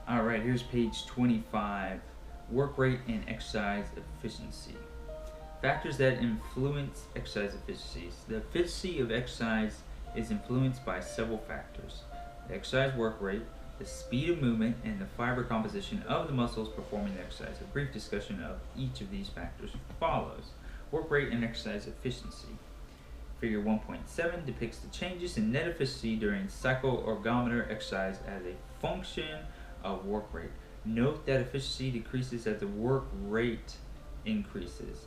Alright, here's page 25, work rate and exercise efficiency. Factors that influence exercise efficiencies. The efficiency of exercise is influenced by several factors: the exercise work rate, the speed of movement, and the fiber composition of the muscles performing the exercise. A brief discussion of each of these factors follows. Work rate and exercise efficiency. Figure 1.7 depicts the changes in net efficiency during cycle-ergometer exercise as a function of work rate. Note that efficiency decreases as the work rate increases.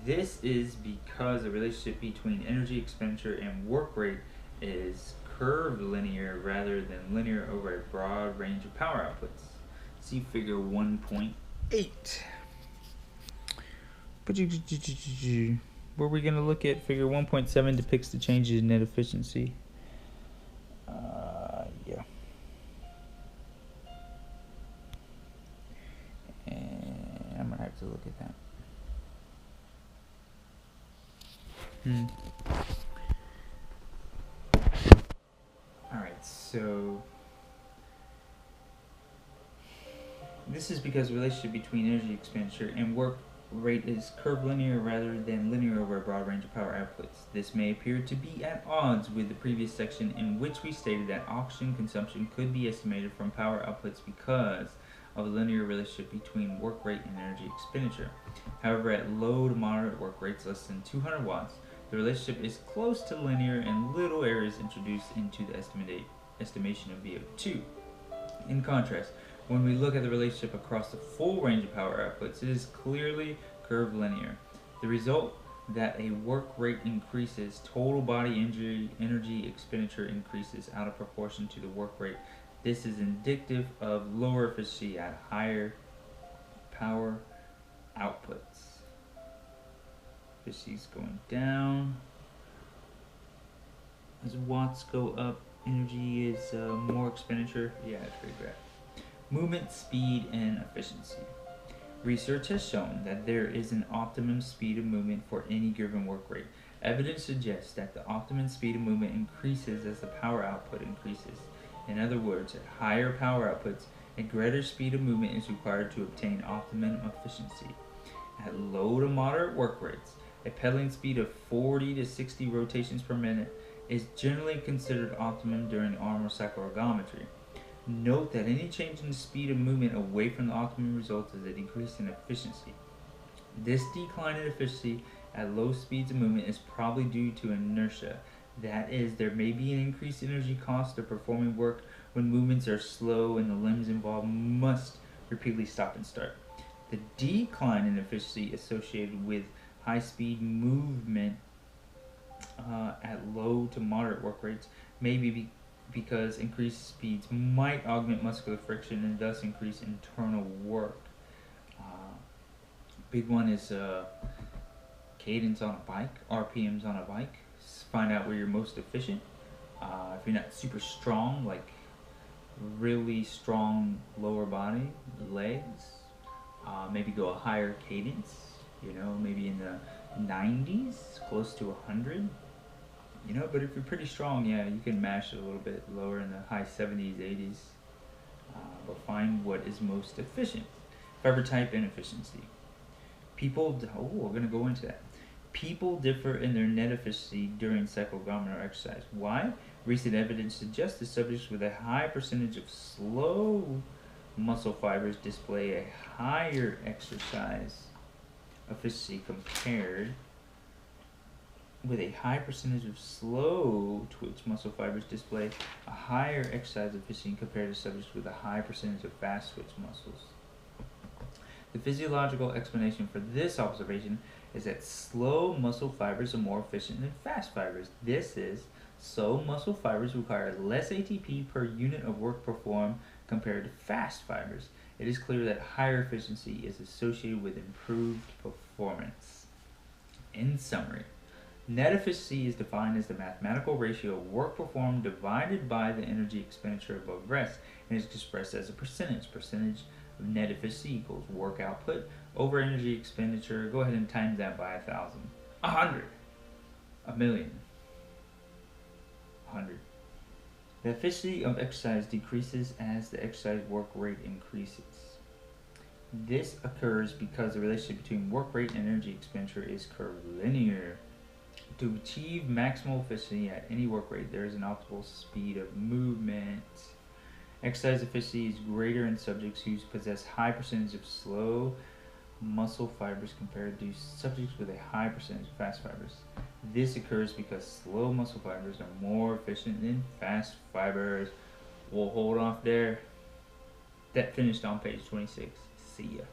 This is because the relationship between energy expenditure and work rate is curvilinear rather than linear over a broad range of power outputs. See figure 1.8. Where we're going to look at figure 1.7 depicts the changes in net efficiency. Yeah. And I'm going to have to look at that. Alright, so this is because the relationship between energy expenditure and work rate is curvilinear rather than linear over a broad range of power outputs. This may appear to be at odds with the previous section in which we stated that oxygen consumption could be estimated from power outputs because of a linear relationship between work rate and energy expenditure. However, at low to moderate work rates less than 200 watts, the relationship is close to linear and little error is introduced into the estimation of VO2. In contrast, when we look at the relationship across the full range of power outputs, it is clearly curvilinear. The result that a work rate increases, total body energy expenditure increases out of proportion to the work rate. This is indicative of lower efficiency at higher power outputs. Efficiency is going down. As watts go up, energy is more expenditure. Yeah, it's pretty bad. Movement, speed, and efficiency. Research has shown that there is an optimum speed of movement for any given work rate. Evidence suggests that the optimum speed of movement increases as the power output increases. In other words, at higher power outputs, a greater speed of movement is required to obtain optimum efficiency. At low to moderate work rates, a pedaling speed of 40 to 60 rotations per minute is generally considered optimum during arm or cycle ergometry. Note that any change in the speed of movement away from the optimum results is a decrease in efficiency. This decline in efficiency at low speeds of movement is probably due to inertia. That is, there may be an increased energy cost of performing work when movements are slow and the limbs involved must repeatedly stop and start. The decline in efficiency associated with high-speed movement at low to moderate work rates may be because increased speeds might augment muscular friction and thus increase internal work. Big one is cadence on a bike, RPMs on a bike. Find out where you're most efficient. If you're not super strong, like really strong lower body, legs, maybe go a higher cadence, maybe in the 90s, close to 100. But if you're pretty strong, yeah, you can mash it a little bit lower in the high 70s, 80s. But find what is most efficient. Fiber type and efficiency. We're going to go into that. People differ in their net efficiency during cycle-ergometer exercise. Why? Recent evidence suggests that subjects with a high percentage of slow muscle fibers display a higher exercise efficiency compared with a high percentage of slow twitch muscle fibers display a higher exercise efficiency compared to subjects with a high percentage of fast twitch muscles. The physiological explanation for this observation is that slow muscle fibers are more efficient than fast fibers. This is, slow muscle fibers require less ATP per unit of work performed compared to fast fibers. It is clear that higher efficiency is associated with improved performance. In summary, net efficiency is defined as the mathematical ratio of work performed divided by the energy expenditure above rest, and is expressed as a percentage. Percentage of net efficiency equals work output over energy expenditure. Go ahead and times that by 1,000, 100, 1,000,000, 100. The efficiency of exercise decreases as the exercise work rate increases. This occurs because the relationship between work rate and energy expenditure is curvilinear. To achieve maximal efficiency at any work rate, there is an optimal speed of movement. Exercise efficiency is greater in subjects who possess high percentage of slow muscle fibers compared to subjects with a high percentage of fast fibers. This occurs because slow muscle fibers are more efficient than fast fibers. We'll hold off there. That finished on page 26. See ya.